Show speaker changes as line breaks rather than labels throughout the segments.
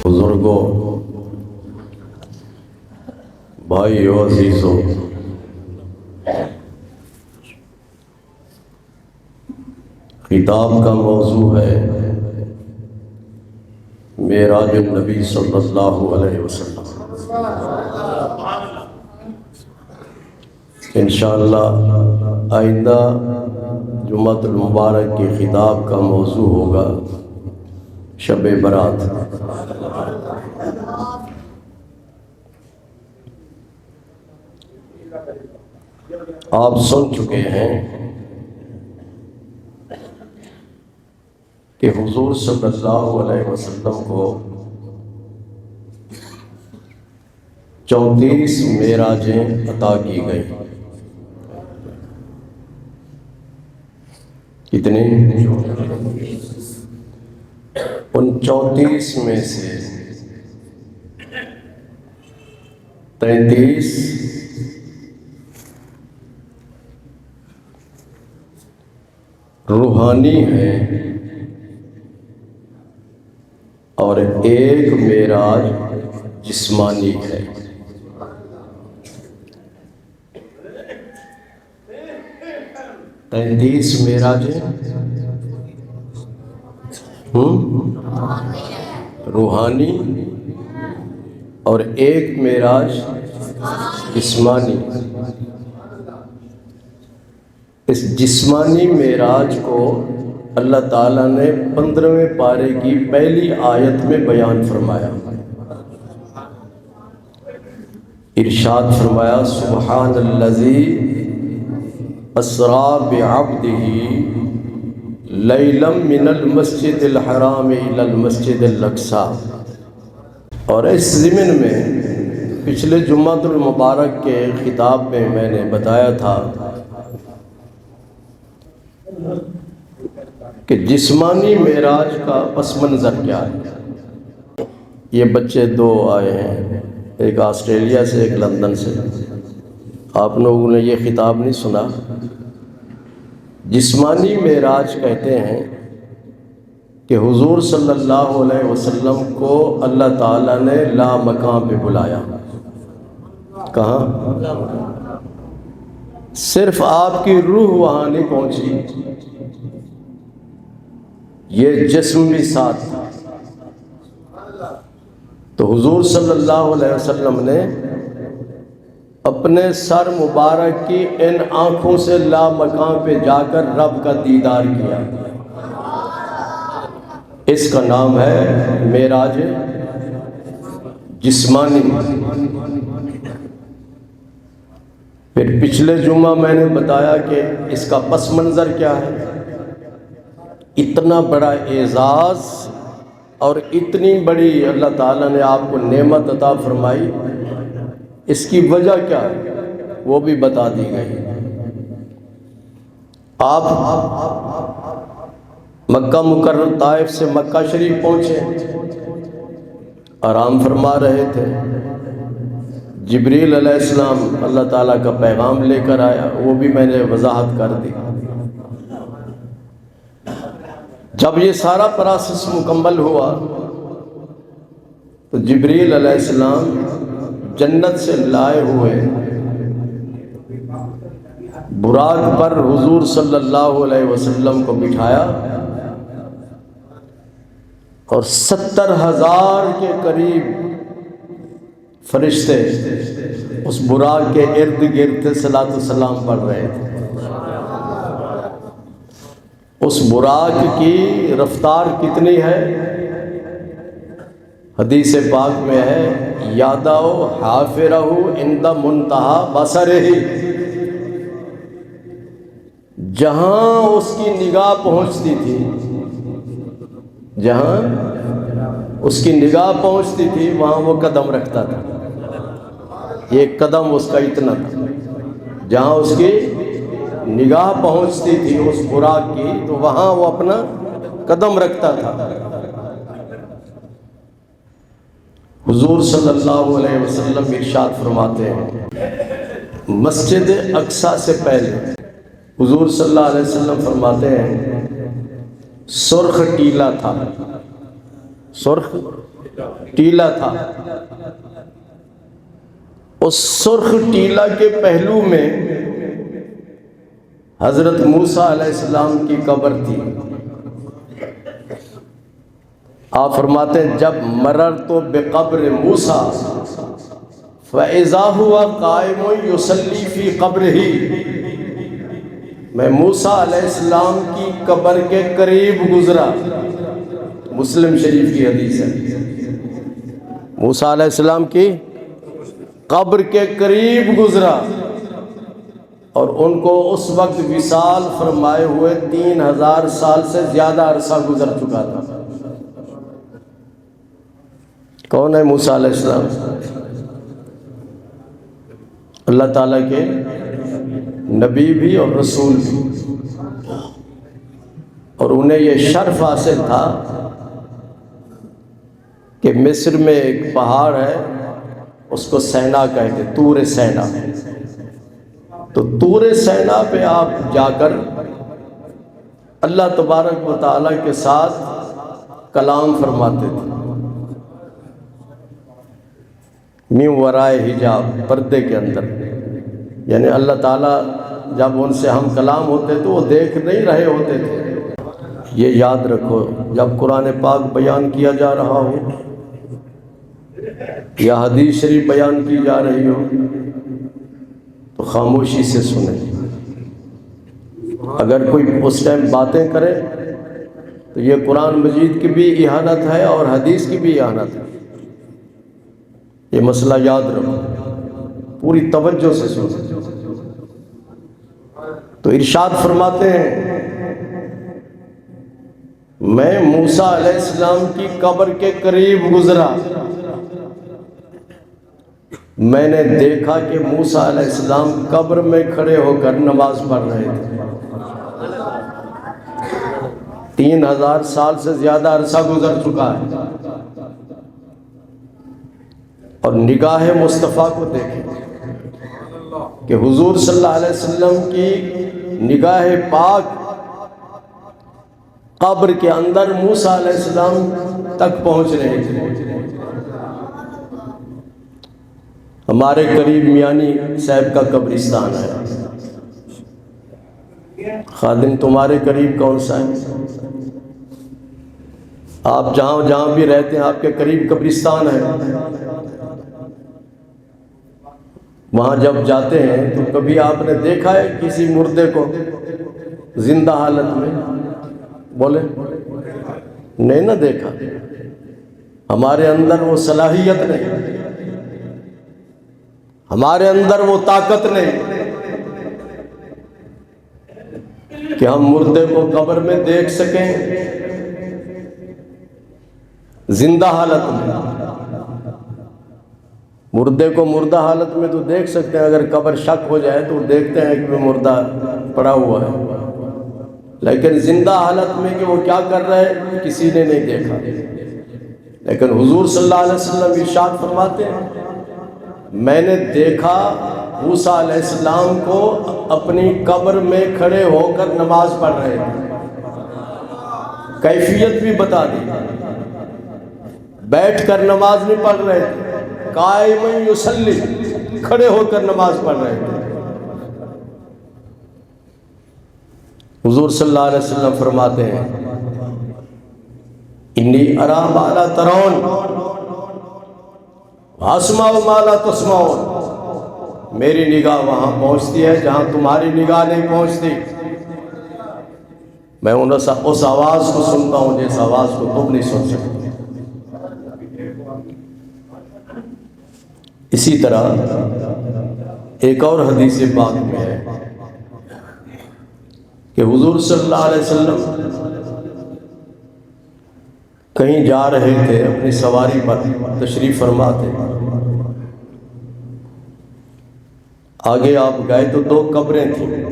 بزرگوں، بھائیو عزیزوں، خطاب کا موضوع ہے معراج النبی صلی اللہ علیہ وسلم۔ انشاءاللہ آئندہ جمعۃ المبارک کے خطاب کا موضوع ہوگا شب برات۔ آپ سن چکے ہیں کہ حضور صلی اللہ علیہ وسلم کو 34 معراجیں عطا کی گئی۔ کتنے؟ ان 34 میں سے 33 روحانی ہیں اور ایک معراج جسمانی ہے۔ تینتیس معراجیں روحانی اور ایک معراج جسمانی۔ اس جسمانی معراج کو اللہ تعالیٰ نے 15ویں پارے کی پہلی آیت میں بیان فرمایا۔ ارشاد فرمایا سبحان الذی اسریٰ بعبدہ لیلا من المسجد الحرام الی المسجد الاقصیٰ۔ اور اس ضمن میں پچھلے جمعۃ المبارک کے خطاب میں میں نے بتایا تھا کہ جسمانی معراج کا پس منظر کیا ہے۔ یہ بچے دو آئے ہیں، ایک آسٹریلیا سے ایک لندن سے۔ آپ لوگوں نے یہ خطاب نہیں سنا۔ جسمانی معراج کہتے ہیں کہ حضور صلی اللہ علیہ وسلم کو اللہ تعالیٰ نے لا مکان پہ بلایا۔ کہاں؟ صرف آپ کی روح وہاں نہیں پہنچی، یہ جسم بھی ساتھ تھا۔ تو حضور صلی اللہ علیہ وسلم نے اپنے سر مبارک کی ان آنکھوں سے لا مکان پہ جا کر رب کا دیدار کیا۔ اس کا نام ہے معراج جسمانی۔ پھر پچھلے جمعہ میں نے بتایا کہ اس کا پس منظر کیا ہے۔ اتنا بڑا اعزاز اور اتنی بڑی اللہ تعالیٰ نے آپ کو نعمت عطا فرمائی، اس کی وجہ کیا ہے وہ بھی بتا دی گئی۔ آپ مکہ مکرمہ طائف سے مکہ شریف پہنچے، آرام فرما رہے تھے۔ جبریل علیہ السلام اللہ تعالیٰ کا پیغام لے کر آیا، وہ بھی میں نے وضاحت کر دی۔ جب یہ سارا پروسیس مکمل ہوا تو جبریل علیہ السلام جنت سے لائے ہوئے براق پر حضور صلی اللہ علیہ وسلم کو بٹھایا اور 70,000 کے قریب فرشتے اس براق کے ارد گرد صلاۃ و سلام پڑھ رہے تھے۔ اس براق کی رفتار کتنی ہے؟ حدیث پاک میں ہے یاداؤ حافرہ عند منتہا بصرہ، جہاں اس کی نگاہ پہنچتی تھی، جہاں اس کی نگاہ پہنچتی تھی وہاں وہ قدم رکھتا تھا۔ یہ قدم اس کا اتنا تھا، جہاں اس کی نگاہ پہنچتی تھی اس براق کی تو وہاں وہ اپنا قدم رکھتا تھا۔ حضور صلی اللہ علیہ وسلم ارشاد فرماتے ہیں مسجد اقصیٰ سے پہلے حضور صلی اللہ علیہ وسلم فرماتے ہیں سرخ ٹیلا تھا، سرخ ٹیلا تھا، اس سرخ ٹیلا کے پہلو میں حضرت موسیٰ علیہ السلام کی قبر تھی۔ آپ فرماتے ہیں جب مررت بقبر موسیٰ فَإِذَا هُوَ قَائِمٌ يُصَلِّي فِي قَبْرِهِ، میں موسیٰ علیہ السلام کی قبر کے قریب گزرا، مسلم شریف کی حدیث ہے، موسیٰ علیہ السلام کی قبر کے قریب گزرا، اور ان کو اس وقت وصال فرمائے ہوئے 3000 سال سے زیادہ عرصہ گزر چکا تھا۔ کون ہے موسیٰ علیہ السلام؟ اللہ تعالیٰ کے نبی بھی اور رسول بھی، اور انہیں یہ شرف حاصل تھا کہ مصر میں ایک پہاڑ ہے، اس کو سینا کہتے، طور سینا، تو طور سینا پہ آپ جا کر اللہ تبارک و تعالیٰ کے ساتھ کلام فرماتے تھے، من ورائے حجاب، پردے کے اندر، یعنی اللہ تعالیٰ جب ان سے ہم کلام ہوتے تو وہ دیکھ نہیں رہے ہوتے تھے۔ یہ یاد رکھو، جب قرآن پاک بیان کیا جا رہا ہو یا حدیث شریف بیان کی جا رہی ہو تو خاموشی سے سنیں، اگر کوئی اس ٹائم باتیں کرے تو یہ قرآن مجید کی بھی اہانت ہے اور حدیث کی بھی اہانت ہے، یہ مسئلہ یاد رکھو، پوری توجہ سے سنیں۔ تو ارشاد فرماتے ہیں میں موسیٰ علیہ السلام کی قبر کے قریب گزرا، میں نے دیکھا کہ موسیٰ علیہ السلام قبر میں کھڑے ہو کر نماز پڑھ رہے تھے، 3000 سال سے زیادہ عرصہ گزر چکا ہے، اور نگاہ مصطفیٰ کو دیکھیں کہ حضور صلی اللہ علیہ وسلم کی نگاہ پاک قبر کے اندر موسیٰ علیہ السلام تک پہنچ رہے تھے۔ ہمارے قریب میانی صاحب کا قبرستان ہے، خادم تمہارے قریب کون سا ہے؟ آپ جہاں بھی رہتے ہیں آپ کے قریب قبرستان ہے، وہاں جب جاتے ہیں تو کبھی آپ نے دیکھا ہے کسی مردے کو زندہ حالت میں؟ بولے نہیں نہ دیکھا، ہمارے اندر وہ صلاحیت نہیں، ہمارے اندر وہ طاقت نہیں کہ ہم مردے کو قبر میں دیکھ سکیں زندہ حالت میں۔ مردے کو مردہ حالت میں تو دیکھ سکتے ہیں، اگر قبر شک ہو جائے تو دیکھتے ہیں کہ وہ مردہ پڑا ہوا ہے، لیکن زندہ حالت میں کہ وہ کیا کر رہا ہے کسی نے نہیں دیکھا۔ لیکن حضور صلی اللہ علیہ وسلم ارشاد فرماتے ہیں میں نے دیکھا موسیٰ علیہ السلام کو اپنی قبر میں کھڑے ہو کر نماز پڑھ رہے تھے، کیفیت بھی بتا دی، بیٹھ کر نماز نہیں پڑھ رہے تھے، قائم یصلی، کھڑے ہو کر نماز پڑھ رہے تھے۔ حضور صلی اللہ علیہ وسلم فرماتے ہیں انی ارا ما لا ترون واسمع ما لا تسمعون، میری نگاہ وہاں پہنچتی ہے جہاں تمہاری نگاہ نہیں پہنچتی، میں اس آواز کو سنتا ہوں جس آواز کو تم نہیں سن سکتے۔ اسی طرح ایک اور حدیث پاک میں ہے کہ حضور صلی اللہ علیہ وسلم کہیں جا رہے تھے، اپنی سواری پر تشریف فرما تھے، آگے آپ گئے تو 2 قبریں تھیں،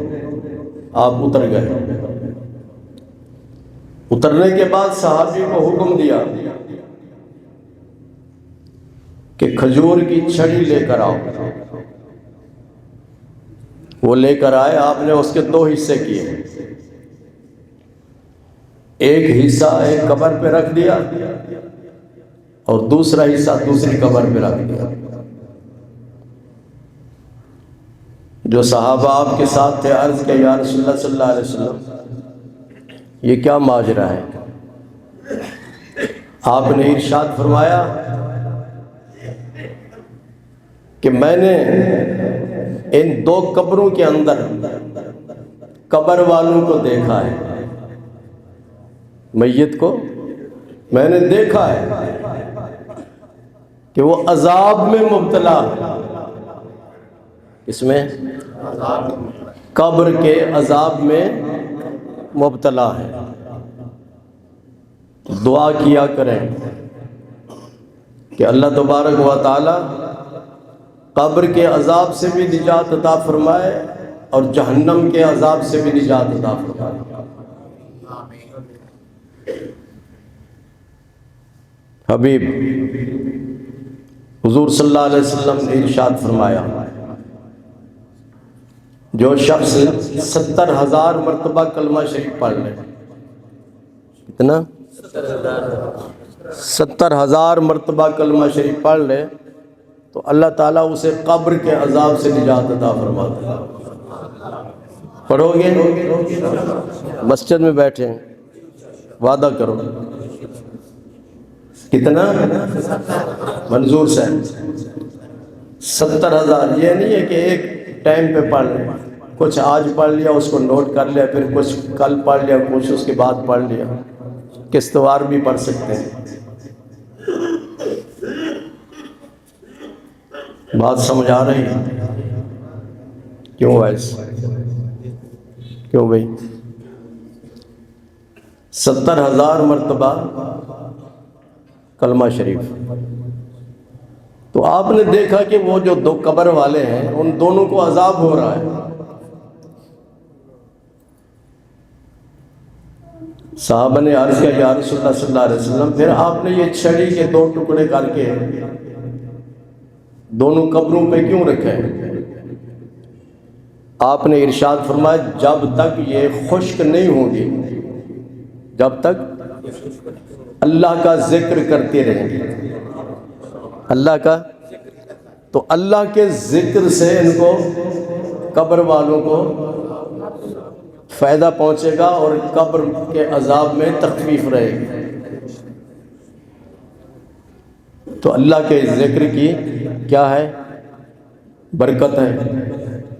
آپ اتر گئے، اترنے کے بعد صحابی کو حکم دیا کہ کھجور کی چھڑی لے کر آؤ، وہ لے کر آئے، آپ نے اس کے 2 حصے کیے، ایک حصہ ایک قبر پہ رکھ دیا، اور دوسرا حصہ دوسری قبر پہ رکھ دیا۔ جو صحابہ آپ کے ساتھ تھے عرض کیا یا رسول اللہ صلی اللہ علیہ وسلم یہ کیا ماجرا ہے؟ آپ نے ارشاد فرمایا کہ میں نے ان دو قبروں کے اندر قبر والوں کو دیکھا ہے، میت کو میں نے دیکھا ہے کہ وہ عذاب میں مبتلا ہے۔ اس میں قبر کے عذاب میں مبتلا ہے۔ دعا کیا کریں کہ اللہ تبارک و تعالی قبر کے عذاب سے بھی نجات عطا فرمائے اور جہنم کے عذاب سے بھی نجات عطا فرمائے۔ حبیب حضور صلی اللہ علیہ وسلم نے ارشاد فرمایا جو شخص 70,000 مرتبہ کلمہ شریف پڑھ لے، کتنا؟ 70,000 مرتبہ کلمہ شریف پڑھ لے تو اللہ تعالیٰ اسے قبر کے عذاب سے نجات عطا فرماتا ہے۔ پڑھو گے؟ مسجد میں بیٹھے ہیں، وعدہ کرو کتنا؟ منظور سے 70,000۔ یہ نہیں ہے کہ ایک ٹائم پہ پڑھ لیں، کچھ آج پڑھ لیا اس کو نوٹ کر لیا، پھر کچھ کل پڑھ لیا، کچھ اس کے بعد پڑھ لیا، قسطوار بھی پڑھ سکتے ہیں۔ بات سمجھ آ رہی ہے؟ کیوں ایسے؟ کیوں بھائی؟ 70,000 مرتبہ کلمہ شریف۔ تو آپ نے دیکھا کہ وہ جو دو قبر والے ہیں ان دونوں کو عذاب ہو رہا ہے۔ صحابہ نے عرض کیا یا رسول اللہ صلی اللہ علیہ وسلم پھر آپ نے یہ چھڑی کے 2 ٹکڑے کر کے دونوں قبروں پہ کیوں رکھے؟ آپ نے ارشاد فرمایا جب تک یہ خشک نہیں ہوں گی، جب تک اللہ کا ذکر کرتے رہیں گے، اللہ کا، تو اللہ کے ذکر سے ان کو قبر والوں کو فائدہ پہنچے گا اور قبر کے عذاب میں تخفیف رہے گی۔ تو اللہ کے ذکر کی کیا ہے؟ برکت ہے۔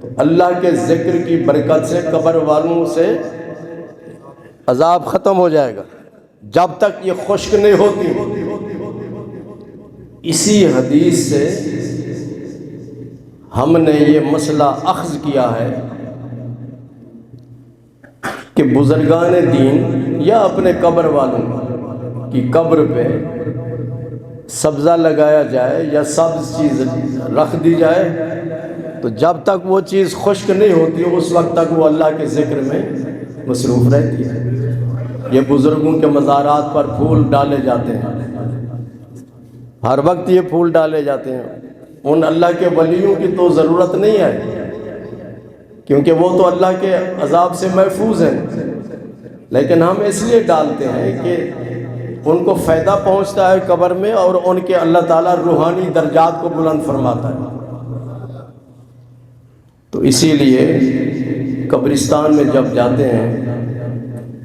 تو اللہ کے ذکر کی برکت سے قبر والوں سے عذاب ختم ہو جائے گا جب تک یہ خشک نہیں ہوتی۔ اسی حدیث سے ہم نے یہ مسئلہ اخذ کیا ہے کہ بزرگان دین یا اپنے قبر والوں کی قبر پہ سبزہ لگایا جائے یا سبز چیز رکھ دی جائے تو جب تک وہ چیز خشک نہیں ہوتی اس وقت تک وہ اللہ کے ذکر میں مصروف رہتی ہے۔ یہ بزرگوں کے مزارات پر پھول ڈالے جاتے ہیں، ہر وقت یہ پھول ڈالے جاتے ہیں۔ ان اللہ کے ولیوں کی تو ضرورت نہیں ہے کیونکہ وہ تو اللہ کے عذاب سے محفوظ ہیں، لیکن ہم اس لیے ڈالتے ہیں کہ ان کو فائدہ پہنچتا ہے قبر میں اور ان کے اللہ تعالیٰ روحانی درجات کو بلند فرماتا ہے۔ تو اسی لیے قبرستان میں جب جاتے ہیں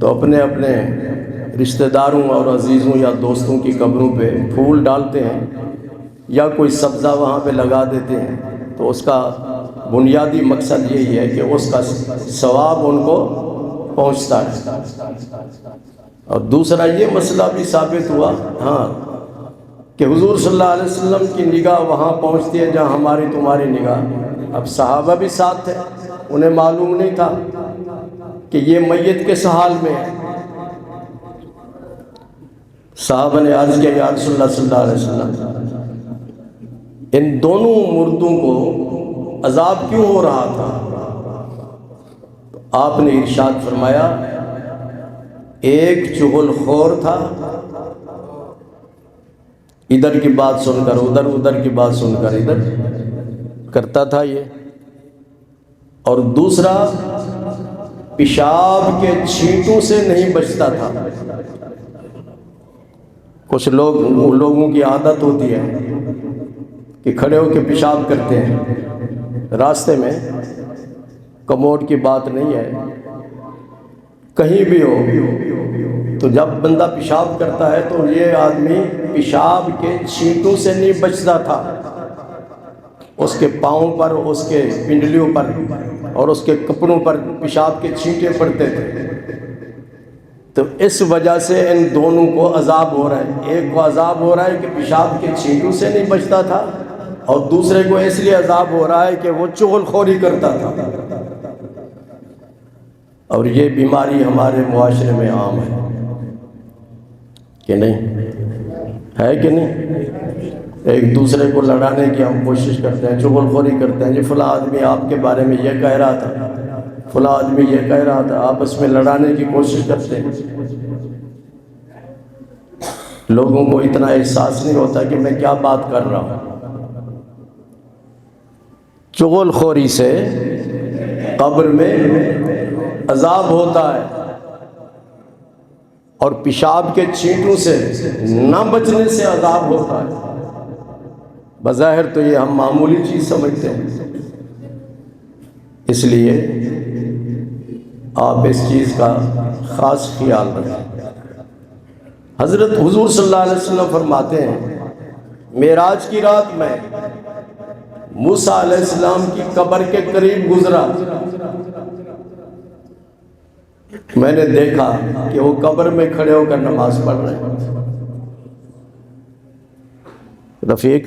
تو اپنے اپنے رشتہ داروں اور عزیزوں یا دوستوں کی قبروں پہ پھول ڈالتے ہیں یا کوئی سبزہ وہاں پہ لگا دیتے ہیں، تو اس کا بنیادی مقصد یہی ہے کہ اس کا ثواب ان کو پہنچتا ہے۔ اور دوسرا یہ مسئلہ بھی ثابت ہوا کہ حضور صلی اللہ علیہ وسلم کی نگاہ وہاں پہنچتی ہے جہاں ہماری تمہاری نگاہ۔ اب صحابہ بھی ساتھ تھے، انہیں معلوم نہیں تھا کہ یہ میت کس حال میں ہے۔ صحابہ نے عرض کیا یا رسول اللہ صلی اللہ علیہ وسلم ان دونوں مردوں کو عذاب کیوں ہو رہا تھا؟ آپ نے ارشاد فرمایا ایک چغل خور تھا، ادھر کی بات سن کر ادھر، ادھر کی بات سن کر ادھر کرتا تھا یہ، اور دوسرا پیشاب کے چھینٹوں سے نہیں بچتا تھا، کچھ لوگوں کی عادت ہوتی ہے کہ کھڑے ہو کے پیشاب کرتے ہیں راستے میں، کموڈ کی بات نہیں ہے، کہیں بھی ہو، تو جب بندہ پیشاب کرتا ہے تو یہ آدمی پیشاب کے چھینٹوں سے نہیں بچتا تھا، اس کے پاؤں پر، اس کے پنڈلیوں پر اور اس کے کپڑوں پر پیشاب کے چھینٹے پڑتے تھے۔ تو اس وجہ سے ان دونوں کو عذاب ہو رہا ہے، ایک کو عذاب ہو رہا ہے کہ پیشاب کے چھینٹوں سے نہیں بچتا تھا، اور دوسرے کو اس لیے عذاب ہو رہا ہے کہ وہ چغل خوری کرتا تھا۔ اور یہ بیماری ہمارے معاشرے میں عام ہے کہ نہیں؟ ہے کہ نہیں؟ ایک دوسرے کو لڑانے کی ہم کوشش کرتے ہیں، چغل خوری کرتے ہیں، جی فلاں آدمی آپ کے بارے میں یہ کہہ رہا تھا، فلاں آدمی یہ کہہ رہا تھا، آپس میں لڑانے کی کوشش کرتے ہیں۔ لوگوں کو اتنا احساس نہیں ہوتا کہ میں کیا بات کر رہا ہوں۔ چغل خوری سے قبر میں عذاب ہوتا ہے، اور پیشاب کے چھینٹوں سے نہ بچنے سے عذاب ہوتا ہے۔ بظاہر تو یہ ہم معمولی چیز سمجھتے ہیں، اس لیے آپ اس چیز کا خاص خیال رکھیں۔ حضرت حضور صلی اللہ علیہ وسلم فرماتے ہیں، معراج کی رات میں موسیٰ علیہ السلام کی قبر کے قریب گزرا، میں نے دیکھا کہ وہ قبر میں کھڑے ہو کر نماز پڑھ رہے ہیں۔ رفیق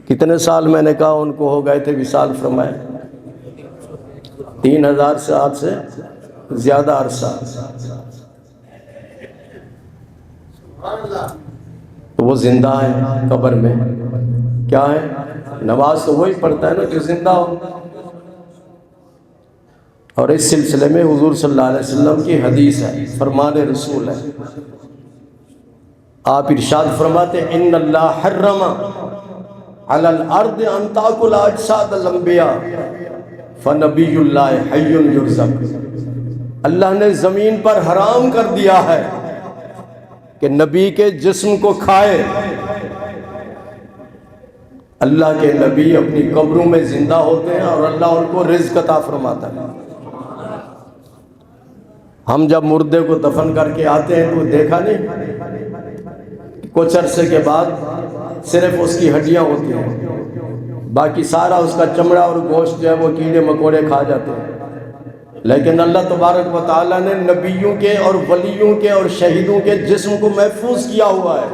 کتنے سال میں نے کہا ان کو ہو گئے تھے وصال فرمائے؟ 3000 سال سے زیادہ عرصہ۔ تو وہ زندہ ہے قبر میں، کیا ہے؟ نماز تو وہی پڑھتا ہے نا جو زندہ ہو۔ اور اس سلسلے میں حضور صلی اللہ علیہ وسلم کی حدیث ہے، فرمان رسول ہے، آپ ارشاد فرماتے ہیں، ان اللہ حرم علی الارض ان تاکل اجساد الانبیاء فنبی اللہ حی یرزق۔ اللہ نے زمین پر حرام کر دیا ہے کہ نبی کے جسم کو کھائے۔ اللہ کے نبی اپنی قبروں میں زندہ ہوتے ہیں اور اللہ ان کو رزق عطا فرماتا ہے۔ ہم جب مردے کو دفن کر کے آتے ہیں تو دیکھا نہیں، کچھ عرصے کے بعد صرف اس کی ہڈیاں ہوتی ہیں، باقی سارا اس کا چمڑا اور گوشت جو ہے وہ کیڑے مکوڑے کھا جاتے ہیں۔ لیکن اللہ تبارک و تعالیٰ نے نبیوں کے اور ولیوں کے اور شہیدوں کے جسم کو محفوظ کیا ہوا ہے،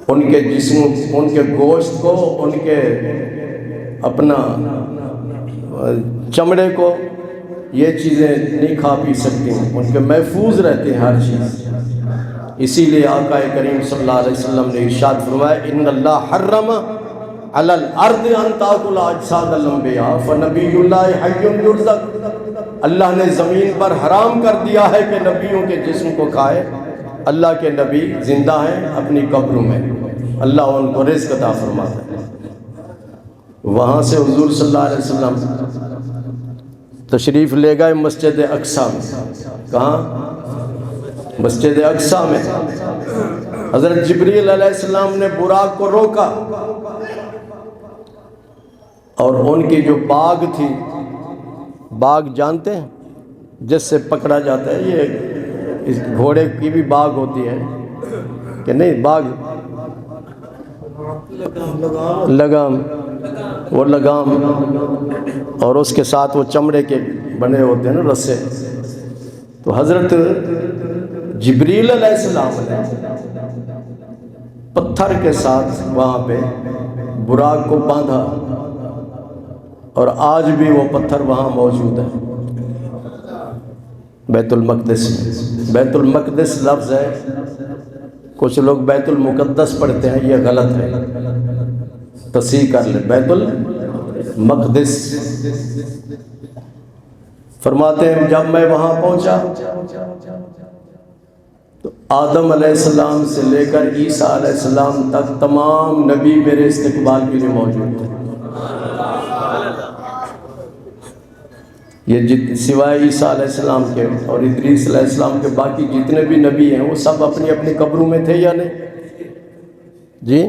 ان کے جسم، ان کے گوشت کو، ان کے اپنا چمڑے کو یہ چیزیں نہیں کھا پی سکتی ہیں، ان کے محفوظ رہتے ہیں ہر چیز۔ اسی لیے آقا کریم صلی اللہ علیہ وسلم نے ارشاد فرمایا، ان اللہ حرم علی الارض ان تاکل اجساد الانبیاء فنبی اللہ حی یرزق۔ اللہ نے زمین پر حرام کر دیا ہے کہ نبیوں کے جسم کو کھائے۔ اللہ کے نبی زندہ ہیں اپنی قبروں میں، اللہ ان کو رزق عطا فرماتا ہے۔ وہاں سے حضور صلی اللہ علیہ وسلم تشریف لے گئے مسجد اقصیٰ میں۔ کہاں؟ مسجد اقصیٰ میں۔ حضرت جبریل علیہ السلام نے براق کو روکا، اور ان کی جو باغ تھی، باغ جانتے ہیں جس سے پکڑا جاتا ہے، یہ اس گھوڑے کی بھی باغ ہوتی ہے کہ نہیں؟ باغ، لگام، وہ لگام، اور اس کے ساتھ وہ چمڑے کے بنے ہوتے ہیں نا رسے۔ تو حضرت جبریل علیہ السلام نے پتھر کے ساتھ وہاں پہ براق کو باندھا، اور آج بھی وہ پتھر وہاں موجود ہے بیت المقدس میں۔ بیت المقدس لفظ ہے، کچھ لوگ بیت المقدس پڑھتے ہیں، یہ غلط ہے، تصحیح کر لیں، بیت المقدس۔ فرماتے ہیں جب میں وہاں پہنچا تو آدم علیہ السلام سے لے کر عیسیٰ علیہ السلام تک تمام نبی میرے استقبال کے لیے موجود تھے۔ یہ سوائے عیسیٰ علیہ السلام کے اور ادریس علیہ السلام کے باقی جتنے بھی نبی ہیں وہ سب اپنی اپنی قبروں میں تھے یا نہیں؟ جی،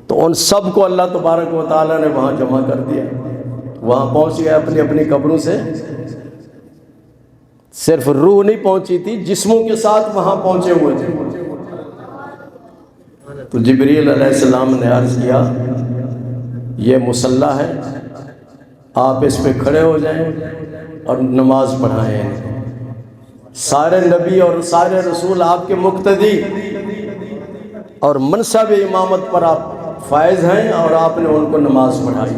تو ان سب کو اللہ تبارک و تعالیٰ نے وہاں جمع کر دیا، وہاں پہنچ گئے اپنی اپنی قبروں سے۔ صرف روح نہیں پہنچی تھی، جسموں کے ساتھ وہاں پہنچے ہوئے تھے۔ تو جبریل علیہ السلام نے عرض کیا یہ مصلی ہے، آپ اس پہ کھڑے ہو جائیں اور نماز پڑھائیں۔ سارے نبی اور سارے رسول آپ کے مقتدی اور منصب امامت پر آپ فائز ہیں، اور آپ نے ان کو نماز پڑھائی۔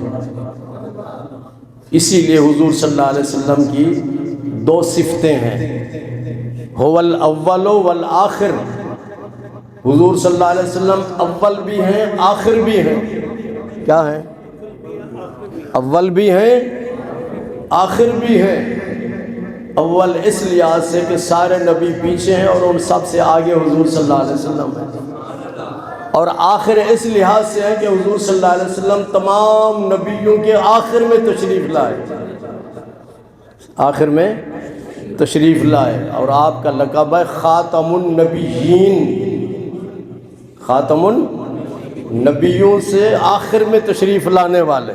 اسی لیے حضور صلی اللہ علیہ وسلم کی دو صفتیں ہیں، هو الاول والآخر۔ حضور صلی اللہ علیہ وسلم اول بھی ہیں آخر بھی ہیں۔ کیا ہیں؟ اول بھی ہیں آخر بھی ہیں۔ اول اس لحاظ سے کہ سارے نبی پیچھے ہیں اور ان سب سے آگے حضور صلی اللہ علیہ وسلم ہیں، اور آخر اس لحاظ سے ہے کہ حضور صلی اللہ علیہ وسلم تمام نبیوں کے آخر میں تشریف لائے، آخر میں تشریف لائے، اور آپ کا لقب ہے خاتم النبیین، خاتم النبیوں سے آخر میں تشریف لانے والے۔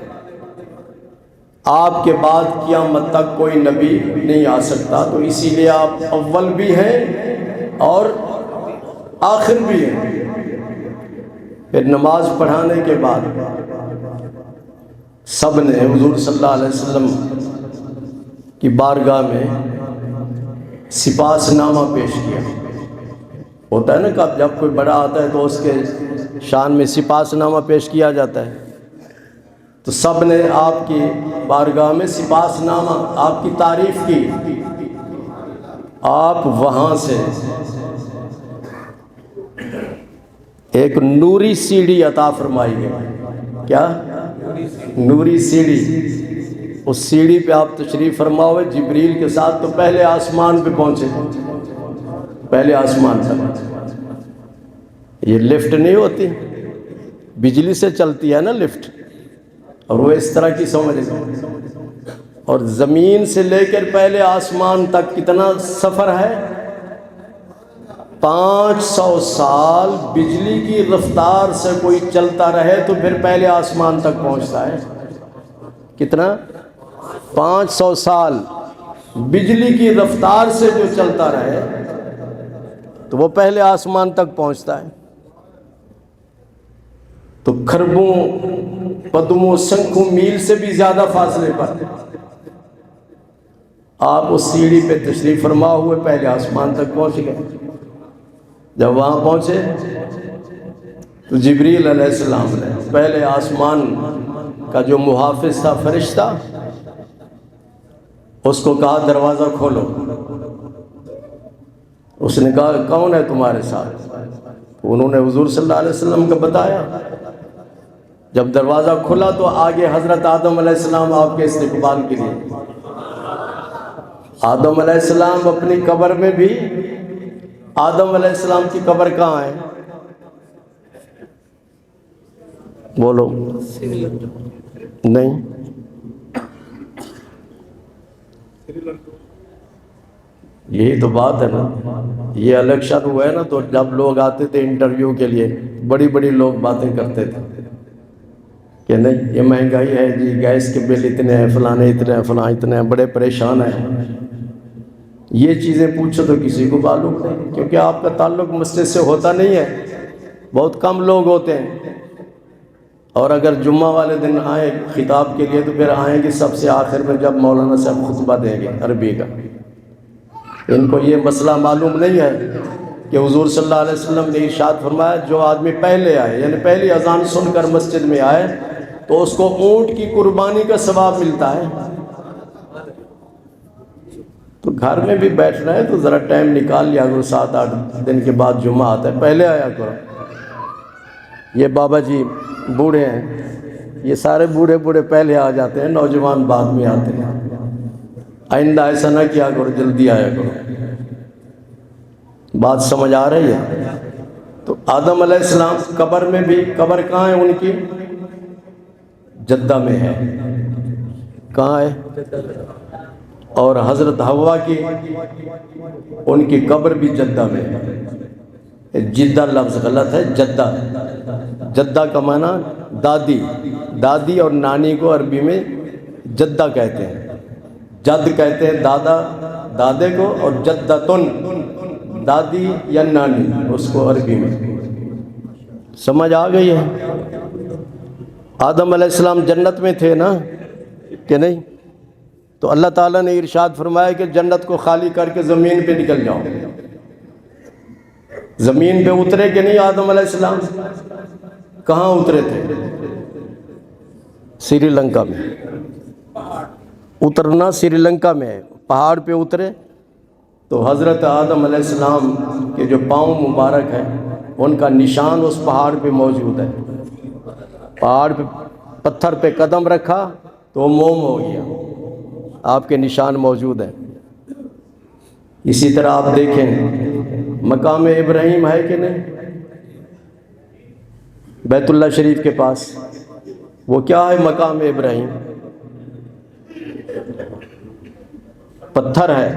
آپ کے بعد قیامت تک کوئی نبی نہیں آ سکتا، تو اسی لیے آپ اول بھی ہیں اور آخر بھی ہیں۔ پھر نماز پڑھانے کے بعد سب نے حضور صلی اللہ علیہ وسلم کی بارگاہ میں سپاس نامہ پیش کیا۔ ہوتا ہے نا کہ جب کوئی بڑا آتا ہے تو اس کے شان میں سپاس نامہ پیش کیا جاتا ہے، تو سب نے آپ کی بارگاہ میں سپاس نامہ آپ کی تعریف کی۔ آپ وہاں سے ایک نوری سیڑھی عطا فرمائی گئی۔ کیا؟ نوری سیڑھی۔ اس سیڑھی پہ آپ تشریف فرما ہوئے جبریل کے ساتھ، تو پہلے آسمان پہ پہنچے، پہلے آسمان تک۔ یہ لفٹ نہیں ہوتی، بجلی سے چلتی ہے نا لفٹ، اور وہ اس طرح کی سمجھ گئے۔ اور زمین سے لے کر پہلے آسمان تک کتنا سفر ہے؟ 500 سال بجلی کی رفتار سے کوئی چلتا رہے تو پھر پہلے آسمان تک پہنچتا ہے۔ کتنا؟ 500 سال بجلی کی رفتار سے جو چلتا رہے تو وہ پہلے آسمان تک پہنچتا ہے۔ تو کھربوں قدموں سنکھوں میل سے بھی زیادہ فاصلے پر آپ اس سیڑھی پہ تشریف فرما ہوئے پہلے آسمان تک پہنچ گئے۔ جب وہاں پہنچے تو جبریل علیہ السلام نے پہلے آسمان کا جو محافظ تھا فرشتہ، اس کو کہا دروازہ کھولو۔ اس نے کہا کون ہے تمہارے ساتھ؟ انہوں نے حضور صلی اللہ علیہ وسلم کو بتایا۔ جب دروازہ کھلا تو آگے حضرت آدم علیہ السلام آپ کے استقبال کے لیے۔ آدم علیہ السلام اپنی قبر میں بھی، آدم علیہ السلام کی قبر کہاں ہے؟ بولو۔ نہیں، یہی تو بات ہے نا۔ یہ الیکشن ہوا ہے نا، تو جب لوگ آتے تھے انٹرویو کے لیے، بڑی بڑی لوگ باتیں کرتے تھے کہ نہیں یہ مہنگائی ہے جی، گیس کے بل اتنے ہیں، فلانے اتنے ہیں، فلاں اتنے ہیں، بڑے پریشان ہیں۔ یہ چیزیں پوچھو تو کسی کو معلوم نہیں، کیونکہ آپ کا تعلق مسجد سے ہوتا نہیں ہے، بہت کم لوگ ہوتے ہیں۔ اور اگر جمعہ والے دن آئیں خطاب کے لیے تو پھر آئیں گے سب سے آخر میں، جب مولانا صاحب خطبہ دیں گے عربی کا۔ ان کو یہ مسئلہ معلوم نہیں ہے کہ حضور صلی اللہ علیہ وسلم نے ارشاد فرمایا جو آدمی پہلے آئے، یعنی پہلی اذان سن کر مسجد میں آئے، تو اس کو اونٹ کی قربانی کا ثواب ملتا ہے۔ تو گھر میں بھی بیٹھ رہے ہیں تو ذرا ٹائم نکال لیا کرو، 7-8 دن کے بعد جمعہ آتا ہے، پہلے آیا کرو۔ یہ بابا جی بوڑھے ہیں، یہ سارے بوڑھے بوڑھے پہلے آ جاتے ہیں، نوجوان بعد میں آتے ہیں۔ آئندہ ایسا نہ کیا کرو، جلدی آیا کرو۔ بات سمجھ آ رہی ہے؟ تو آدم علیہ السلام قبر میں بھی، قبر کہاں ہے ان کی؟ جدہ میں ہے۔ کہاں ہے؟ اور حضرت حوا کی ان کی قبر بھی جدہ میں ہے۔ جدہ لفظ غلط ہے، جدہ، جدہ کا معنی دادی، دادی اور نانی کو عربی میں جدہ کہتے ہیں، جد کہتے ہیں دادا دادے کو، اور جدتن دادی یا نانی اس کو عربی میں۔ سمجھ آ گئی ہے؟ آدم علیہ السلام جنت میں تھے نا کہ نہیں؟ تو اللہ تعالیٰ نے ارشاد فرمایا کہ جنت کو خالی کر کے زمین پہ نکل جاؤ۔ زمین پہ اترے کہ نہیں آدم علیہ السلام؟ کہاں اترے تھے؟ سری لنکا میں۔ اترنا سری لنکا میں ہے، پہاڑ پہ اترے تو حضرت آدم علیہ السلام کے جو پاؤں مبارک ہیں ان کا نشان اس پہاڑ پہ موجود ہے۔ پہاڑ پہ پتھر پہ قدم رکھا تو وہ موم ہو گیا، آپ کے نشان موجود ہیں۔ اسی طرح آپ دیکھیں مقام ابراہیم ہے کہ نہیں بیت اللہ شریف کے پاس؟ وہ کیا ہے مقام ابراہیم؟ پتھر ہے،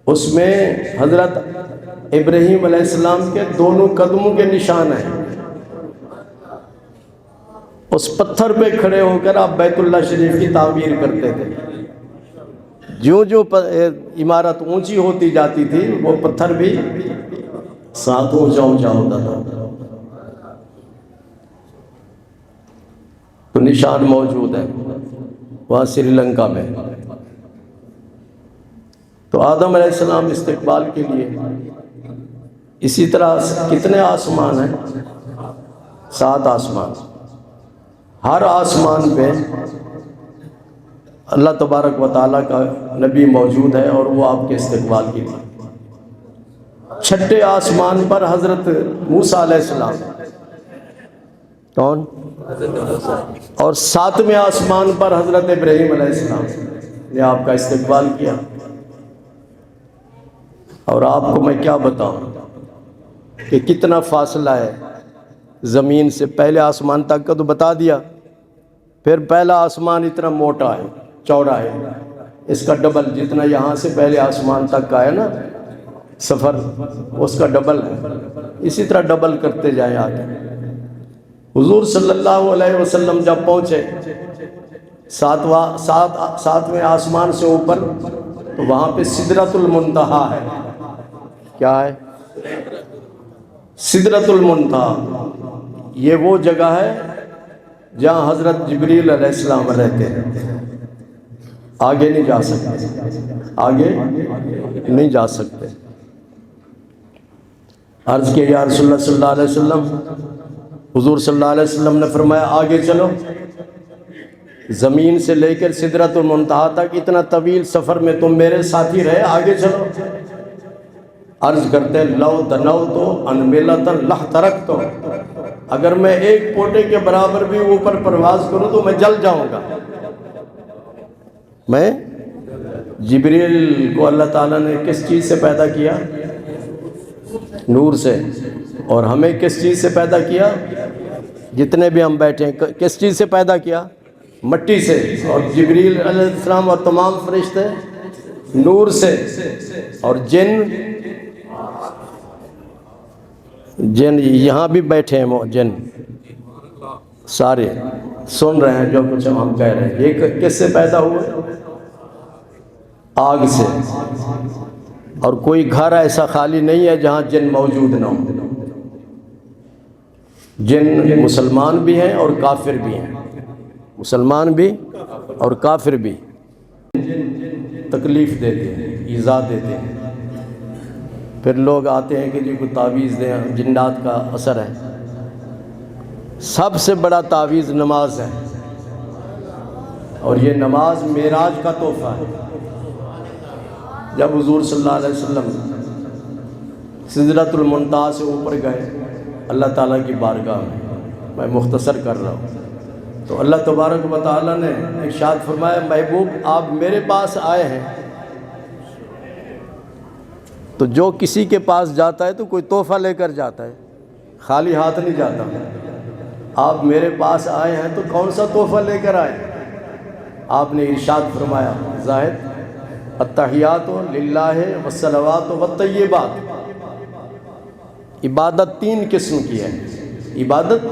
اس میں حضرت ابراہیم علیہ السلام کے دونوں قدموں کے نشان ہیں۔ اس پتھر پہ کھڑے ہو کر آپ بیت اللہ شریف کی تعمیر کرتے تھے۔ جو عمارت اونچی ہوتی جاتی تھی وہ پتھر بھی ساتھ اونچا اونچا ہوتا تھا، تو نشان موجود ہے وہاں سری لنکا میں۔ تو آدم علیہ السلام استقبال کے لیے اسی طرح کتنے آسمان ہیں؟ 7 آسمان۔ ہر آسمان پہ اللہ تبارک و تعالیٰ کا نبی موجود ہے اور وہ آپ کے استقبال کے لیے۔ 6 آسمان پر حضرت موسیٰ علیہ السلام، کون؟ اور 7ویں آسمان پر حضرت ابراہیم علیہ السلام نے آپ کا استقبال کیا۔ اور آپ کو میں کیا بتاؤں کہ کتنا فاصلہ ہے زمین سے، پہلے آسمان تک کا تو بتا دیا، پھر پہلا آسمان اتنا موٹا ہے، چوڑا ہے، اس کا ڈبل، جتنا یہاں سے پہلے آسمان تک کا ہے نا سفر، اس کا ڈبل ہے۔ اسی طرح ڈبل کرتے جائیں آگے۔ حضور صلی اللہ علیہ وسلم جب پہنچے 7ویں آسمان سے اوپر، تو وہاں پہ سدرۃ المنتہا ہے۔ کیا ہے؟ سدرۃ المنتہا، یہ وہ جگہ ہے جہاں حضرت جبریل علیہ السلام رہتے ہیں۔ آگے نہیں جا سکتے، آگے نہیں جا سکتے۔ عرض کیا یا رسول اللہ صلی اللہ علیہ وسلم، حضور صلی اللہ علیہ وسلم نے فرمایا آگے چلو، زمین سے لے کر سدرۃ المنتہا تک اتنا طویل سفر میں تم میرے ساتھی رہے، آگے چلو۔ عرض کرتے لو دنوت انملۃ لاحترقت، اگر میں ایک پوٹے کے برابر بھی اوپر پرواز کروں تو میں جل جاؤں گا۔ میں جبریل کو اللہ تعالیٰ نے کس چیز سے پیدا کیا؟ نور سے۔ اور ہمیں کس چیز سے پیدا کیا؟ جتنے بھی ہم بیٹھے ہیں کس چیز سے پیدا کیا؟ مٹی سے۔ اور جبریل علیہ السلام اور تمام فرشتے نور سے، اور جن یہاں بھی بیٹھے ہیں، جن سارے سن رہے ہیں جو کچھ ہم کہہ رہے ہیں۔ یہ کس سے پیدا ہوئے؟ آگ سے۔ اور کوئی گھر ایسا خالی نہیں ہے جہاں جن موجود نہ ہو۔ جن مسلمان بھی ہیں اور کافر بھی ہیں، مسلمان بھی اور کافر بھی۔ تکلیف دیتے ہیں، ایذا دیتے ہیں، پھر لوگ آتے ہیں کہ جی کوئی تعویذ دیں، جنات کا اثر ہے۔ سب سے بڑا تعویذ نماز ہے، اور یہ نماز معراج کا تحفہ ہے۔ جب حضور صلی اللہ علیہ وسلم سدرۃ المنتہا سے اوپر گئے اللہ تعالیٰ کی بارگاہ میں مختصر کر رہا ہوں، تو اللہ تبارک و تعالیٰ نے ارشاد فرمایا محبوب آپ میرے پاس آئے ہیں، تو جو کسی کے پاس جاتا ہے تو کوئی تحفہ لے کر جاتا ہے، خالی ہاتھ نہیں جاتا۔ آپ میرے پاس آئے ہیں تو کون سا تحفہ لے کر آئے؟ آپ نے ارشاد فرمایا زاہد التحیات للہ والصلوات والطیبات، عبادت 3 قسم کی ہے، عبادت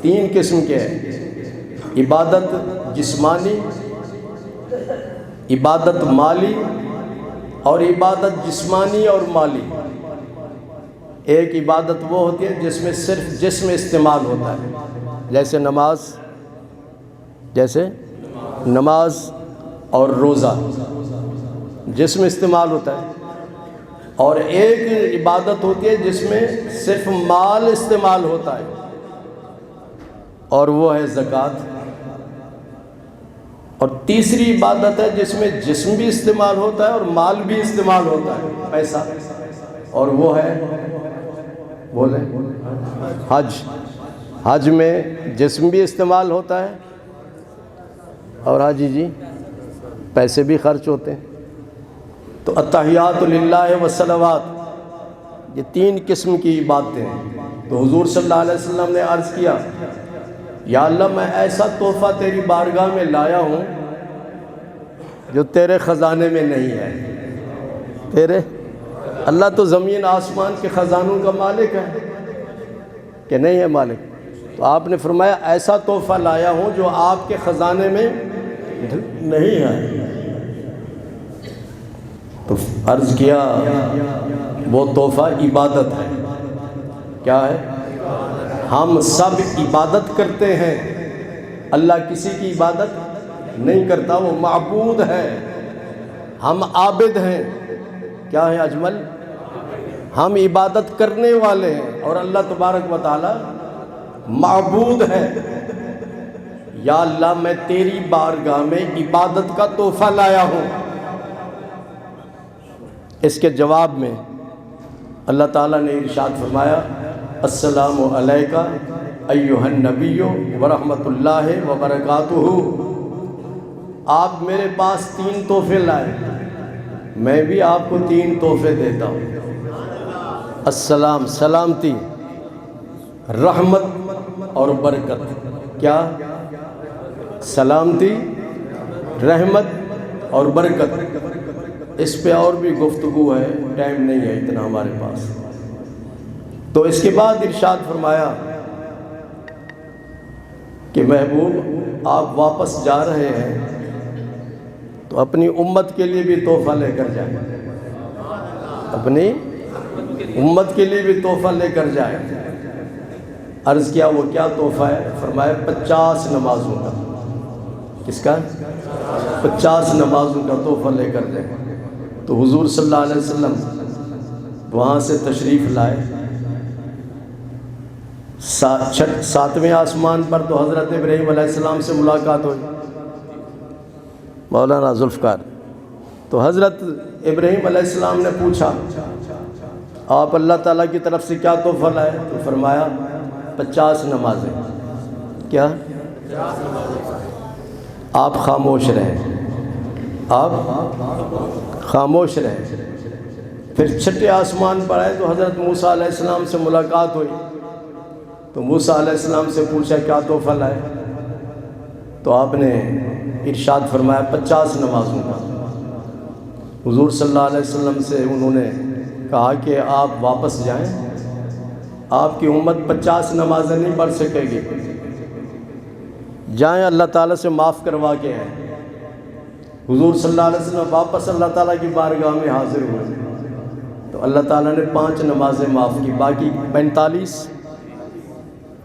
3 قسم کی ہے، عبادت جسمانی، عبادت مالی اور عبادت جسمانی اور مالی۔ ایک عبادت وہ ہوتی ہے جس میں صرف جسم استعمال ہوتا ہے، جیسے نماز اور روزہ جسم استعمال ہوتا ہے، اور ایک عبادت ہوتی ہے جس میں صرف مال استعمال ہوتا ہے، اور وہ ہے زکوٰۃ۔ اور تیسری عبادت ہے جس میں جسم بھی استعمال ہوتا ہے اور مال بھی استعمال ہوتا ہے، پیسہ، اور وہ ہے بولیں حج۔ حج میں جسم بھی استعمال ہوتا ہے اور حاجی جی پیسے بھی خرچ ہوتے ہیں۔ تو التحیات للہ والصلوات، یہ 3 قسم کی عبادتیں ہیں۔ تو حضور صلی اللہ علیہ وسلم نے عرض کیا یا اللہ میں ایسا تحفہ تیری بارگاہ میں لایا ہوں جو تیرے خزانے میں نہیں ہے۔ اللہ تو زمین آسمان کے خزانوں کا مالک ہے کہ نہیں ہے مالک؟ تو آپ نے فرمایا ایسا تحفہ لایا ہوں جو آپ کے خزانے میں نہیں ہے۔ تو عرض کیا وہ تحفہ عبادت ہے۔ کیا ہے؟ ہم سب عبادت کرتے ہیں، اللہ کسی کی عبادت نہیں کرتا، وہ معبود ہے، ہم عابد ہیں۔ کیا ہے اجمل؟ ہم عبادت کرنے والے ہیں اور اللہ تبارک و تعالی معبود ہے۔ یا اللہ میں تیری بارگاہ میں عبادت کا تحفہ لایا ہوں۔ اس کے جواب میں اللہ تعالیٰ نے ارشاد فرمایا السلام علیکہ ایھا النبی ورحمۃ اللہ وبرکاتہ۔ آپ میرے پاس 3 تحفے لائے، میں بھی آپ کو 3 تحفے دیتا ہوں۔ السلام سلامتی، رحمت اور برکت۔ کیا؟ سلامتی، رحمت اور برکت۔ اس پہ اور بھی گفتگو ہے، ٹائم نہیں ہے اتنا ہمارے پاس۔ تو اس کے بعد ارشاد فرمایا کہ محبوب آپ واپس جا رہے ہیں تو اپنی امت کے لیے بھی تحفہ لے کر جائیں، اپنی امت کے لیے بھی تحفہ لے کر جائیں۔ عرض کیا وہ کیا تحفہ ہے؟ فرمایا 50 نمازوں کا۔ کس کا؟ 50 نمازوں کا تحفہ لے کر جائیں۔ تو حضور صلی اللہ علیہ وسلم وہاں سے تشریف لائے، 7ویں آسمان پر تو حضرت ابراہیم علیہ السلام سے ملاقات ہوئی، مولانا ذوالفقار۔ تو حضرت ابراہیم علیہ السلام نے پوچھا آپ اللہ تعالیٰ کی طرف سے کیا تحفہ لائے؟ تو فرمایا 50 نمازیں۔ کیا؟ آپ خاموش رہیں، آپ خاموش رہیں۔ پھر 6 آسمان پر آئے تو حضرت موسیٰ علیہ السلام سے ملاقات ہوئی، تو موسیٰ علیہ السلام سے پوچھا کیا تحفہ لائے؟ تو آپ نے ارشاد فرمایا 50 نمازوں کا۔ حضور صلی اللہ علیہ وسلم سے انہوں نے کہا کہ آپ واپس جائیں، آپ کی امت 50 نمازیں نہیں پڑھ سکے گی، جائیں اللہ تعالیٰ سے معاف کروا کے آئیں۔ حضور صلی اللہ علیہ وسلم واپس اللہ تعالیٰ کی بارگاہ میں حاضر ہوئے تو اللہ تعالیٰ نے 5 نمازیں معاف کی، باقی 45۔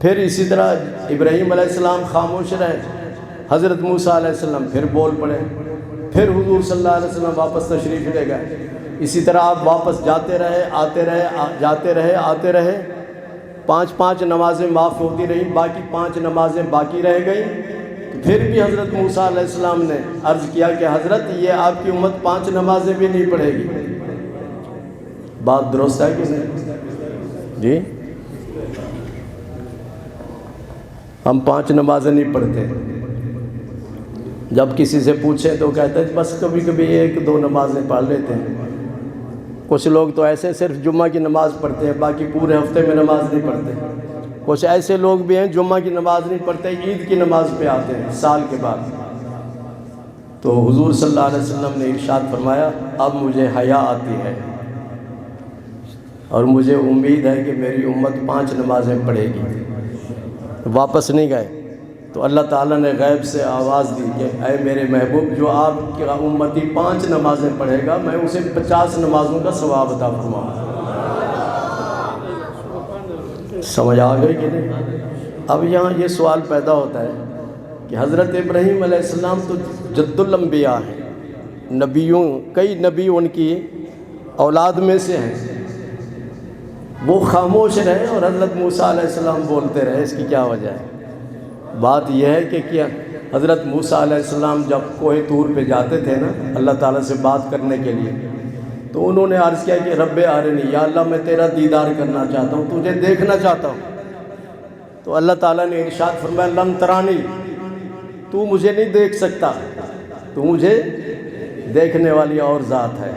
پھر اسی طرح ابراہیم علیہ السلام خاموش رہے، حضرت موسیٰ علیہ السلام پھر بول پڑے، پھر حضور صلی اللہ علیہ وسلم واپس تشریف لے گئے۔ اسی طرح آپ واپس جاتے رہے، آتے رہے، جاتے رہے، آتے رہے، 5 نمازیں معاف ہوتی رہی، باقی 5 نمازیں باقی رہ گئیں۔ پھر بھی حضرت موسیٰ علیہ السلام نے عرض کیا کہ حضرت یہ آپ کی امت 5 نمازیں بھی نہیں پڑھے گی۔ بات درست ہے کہ نہیں؟ جی ہم 5 نمازیں نہیں پڑھتے، جب کسی سے پوچھیں تو کہتے ہیں بس کبھی کبھی 1-2 نمازیں پڑھ لیتے ہیں۔ کچھ لوگ تو ایسے صرف جمعہ کی نماز پڑھتے ہیں، باقی پورے ہفتے میں نماز نہیں پڑھتے۔ کچھ ایسے لوگ بھی ہیں جمعہ کی نماز نہیں پڑھتے، عید کی نماز پہ آتے ہیں سال کے بعد۔ تو حضور صلی اللہ علیہ وسلم نے ارشاد فرمایا اب مجھے حیا آتی ہے اور مجھے امید ہے کہ میری امت 5 نمازیں پڑھے گی۔ واپس نہیں گئے تو اللہ تعالیٰ نے غیب سے آواز دی کہ اے میرے محبوب، جو آپ کا امتی 5 نمازیں پڑھے گا میں اسے 50 نمازوں کا ثواب عطا فرماؤں گا۔ سمجھ آ گئی کہ نہیں؟ اب یہاں یہ سوال پیدا ہوتا ہے کہ حضرت ابراہیم علیہ السلام تو جد الانبیاء ہیں، نبیوں، کئی نبی ان کی اولاد میں سے ہیں، وہ خاموش رہے اور حضرت موسیٰ علیہ السلام بولتے رہے، اس کی کیا وجہ ہے؟ بات یہ ہے کہ کیا حضرت موسیٰ علیہ السلام جب کوہ طور پہ جاتے تھے نا اللہ تعالیٰ سے بات کرنے کے لیے، تو انہوں نے عرض کیا کہ رب ارنی، یا اللہ میں تیرا دیدار کرنا چاہتا ہوں، تجھے دیکھنا چاہتا ہوں۔ تو اللہ تعالیٰ نے ارشاد فرمایا لن ترانی، تو مجھے نہیں دیکھ سکتا، تو مجھے دیکھنے والی اور ذات ہے،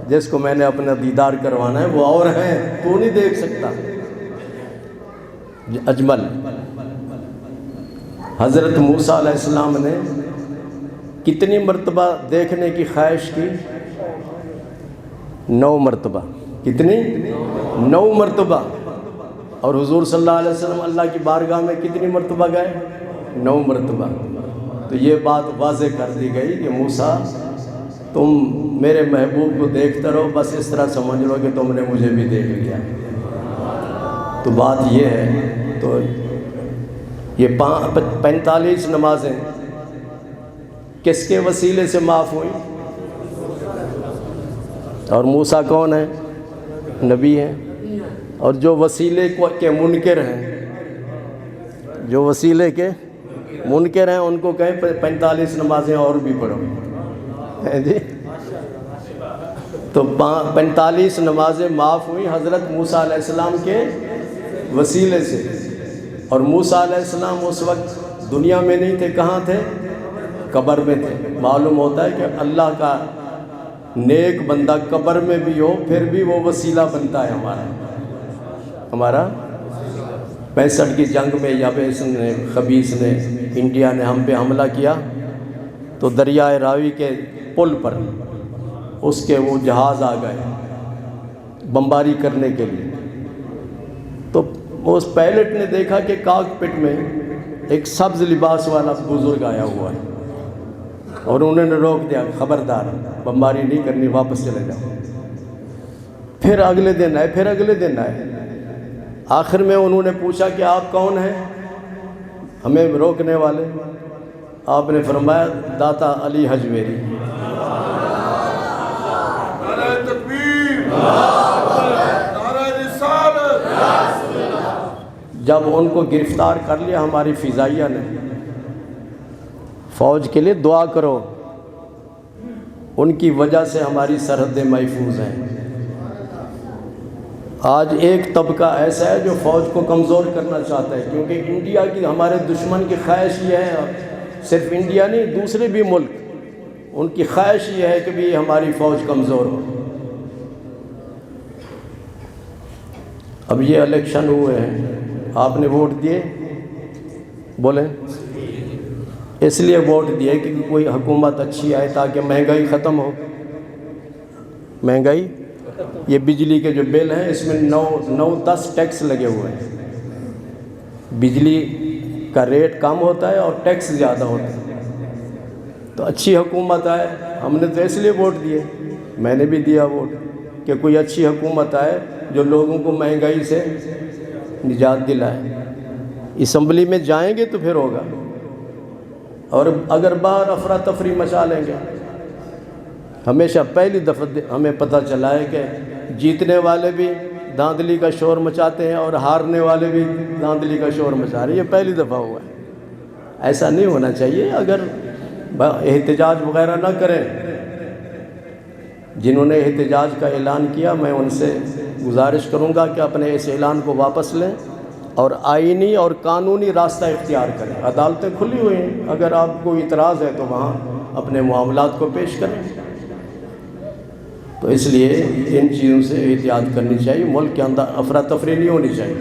جس کو میں نے اپنا دیدار کروانا ہے وہ اور ہے، تو نہیں دیکھ سکتا۔ اجمل حضرت موسیٰ علیہ السلام نے کتنی مرتبہ دیکھنے کی خواہش کی؟ 9 مرتبہ۔ کتنی؟ 9 مرتبہ۔ اور حضور صلی اللہ علیہ وسلم اللہ کی بارگاہ میں کتنی مرتبہ گئے؟ 9 مرتبہ۔ تو یہ بات واضح کر دی گئی کہ موسیٰ تم میرے محبوب کو دیکھتے رہو، بس اس طرح سمجھ لو کہ تم نے مجھے بھی دیکھ لیا۔ تو بات یہ ہے، تو یہ 45 نمازیں کس کے وسیلے سے معاف ہوئیں؟ اور موسیٰ کون ہے؟ نبی ہیں۔ اور جو وسیلے کے منکر ہیں، جو وسیلے کے منکر ہیں ان کو کہیں 45 نمازیں اور بھی پڑھو جی۔ تو 45 نمازیں معاف ہوئی حضرت موسیٰ علیہ السلام کے وسیلے سے۔ اور موسیٰ علیہ السلام اس وقت دنیا میں نہیں تھے، کہاں تھے؟ قبر میں تھے۔ معلوم ہوتا ہے کہ اللہ کا نیک بندہ قبر میں بھی ہو پھر بھی وہ وسیلہ بنتا ہے ہمارا 65 کی جنگ میں یابیس نے، خبیث نے، انڈیا نے ہم پہ حملہ کیا تو دریائے راوی کے پل پر اس کے وہ جہاز آ گئے بمباری کرنے کے لیے۔ تو اس پائلٹ نے دیکھا کہ کاک پٹ میں ایک سبز لباس والا بزرگ آیا ہوا ہے اور انہوں نے روک دیا، خبردار بمباری نہیں کرنی، واپس چلے جاؤ۔ پھر اگلے دن آئے، پھر اگلے دن آئے، آخر میں انہوں نے پوچھا کہ آپ کون ہیں ہمیں روکنے والے؟ آپ نے فرمایا داتا علی حجویری۔ جب ان کو گرفتار کر لیا ہماری فضائیہ نے، فوج کے لیے دعا کرو، ان کی وجہ سے ہماری سرحدیں محفوظ ہیں۔ آج ایک طبقہ ایسا ہے جو فوج کو کمزور کرنا چاہتا ہے، کیونکہ انڈیا کی ہمارے دشمن کی خواہش یہ ہے، صرف انڈیا نہیں دوسرے بھی ملک، ان کی خواہش یہ ہے کہ بھی ہماری فوج کمزور ہو۔ اب یہ الیکشن ہوئے ہیں، آپ نے ووٹ دیے؟ بولیں۔ اس لیے ووٹ دیے کہ کوئی حکومت اچھی آئے تاکہ مہنگائی ختم ہو۔ مہنگائی، یہ بجلی کے جو بل ہیں اس میں 9-10 ٹیکس لگے ہوئے ہیں، بجلی کا ریٹ کم ہوتا ہے اور ٹیکس زیادہ ہوتا ہے۔ تو اچھی حکومت آئے، ہم نے تو اس لیے ووٹ دیے، میں نے بھی دیا ووٹ کہ کوئی اچھی حکومت آئے جو لوگوں کو مہنگائی سے نجات دلائے۔ اسمبلی میں جائیں گے تو پھر ہوگا، اور اگر باہر افراتفری مچا لیں گے، ہمیشہ پہلی دفعہ ہمیں پتہ چلا ہے کہ جیتنے والے بھی دھاندلی کا شور مچاتے ہیں اور ہارنے والے بھی دھاندلی کا شور مچا رہے ہیں، یہ پہلی دفعہ ہوا ہے۔ ایسا نہیں ہونا چاہیے۔ اگر احتجاج وغیرہ نہ کریں، جنہوں نے احتجاج کا اعلان کیا میں ان سے گزارش کروں گا کہ اپنے اس اعلان کو واپس لیں اور آئینی اور قانونی راستہ اختیار کریں۔ عدالتیں کھلی ہوئی ہیں، اگر آپ کو اعتراض ہے تو وہاں اپنے معاملات کو پیش کریں۔ تو اس لیے ان چیزوں سے احتیاط کرنی چاہیے، ملک کے اندر افراتفری نہیں ہونی چاہیے۔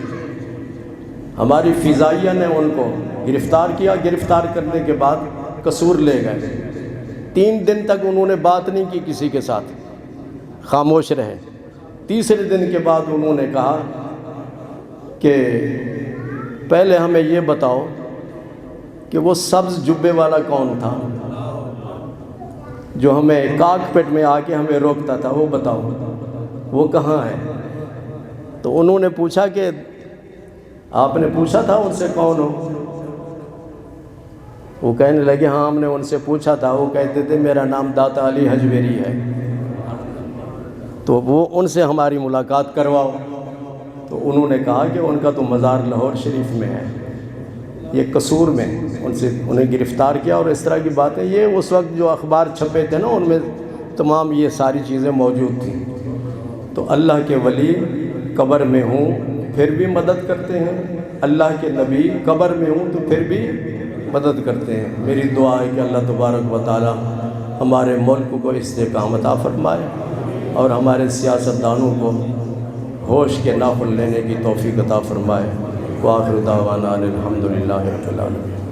ہماری فضائیہ نے ان کو گرفتار کیا، گرفتار کرنے کے بعد قصور لے گئے 3 دن تک انہوں نے بات نہیں کی کسی کے ساتھ، خاموش رہے۔ تیسرے دن کے بعد انہوں نے کہا کہ پہلے ہمیں یہ بتاؤ کہ وہ سبز جبے والا کون تھا جو ہمیں کاکپٹ میں آ کے ہمیں روکتا تھا، وہ بتاؤ وہ کہاں ہے؟ تو انہوں نے پوچھا کہ آپ نے پوچھا تھا ان سے کون ہو؟ وہ کہنے لگے ہاں ہم نے ان سے پوچھا تھا، وہ کہتے تھے میرا نام داتا علی حجویری ہے، تو وہ ان سے ہماری ملاقات کرواؤ۔ تو انہوں نے کہا کہ ان کا تو مزار لاہور شریف میں ہے، یہ قصور میں، ان سے انہیں گرفتار کیا اور اس طرح کی باتیں۔ یہ اس وقت جو اخبار چھپے تھے نا ان میں تمام یہ ساری چیزیں موجود تھیں۔ تو اللہ کے ولی قبر میں ہوں پھر بھی مدد کرتے ہیں، اللہ کے نبی قبر میں ہوں تو پھر بھی مدد کرتے ہیں۔ میری دعا ہے کہ اللہ تبارک و تعالی ہمارے ملک کو استحکام عطا فرمائے اور ہمارے سیاستدانوں کو ہوش کے ناخن لینے کی توفیق عطا فرمائے۔ وآخر دعوانا الحمدللہ رب العالمین۔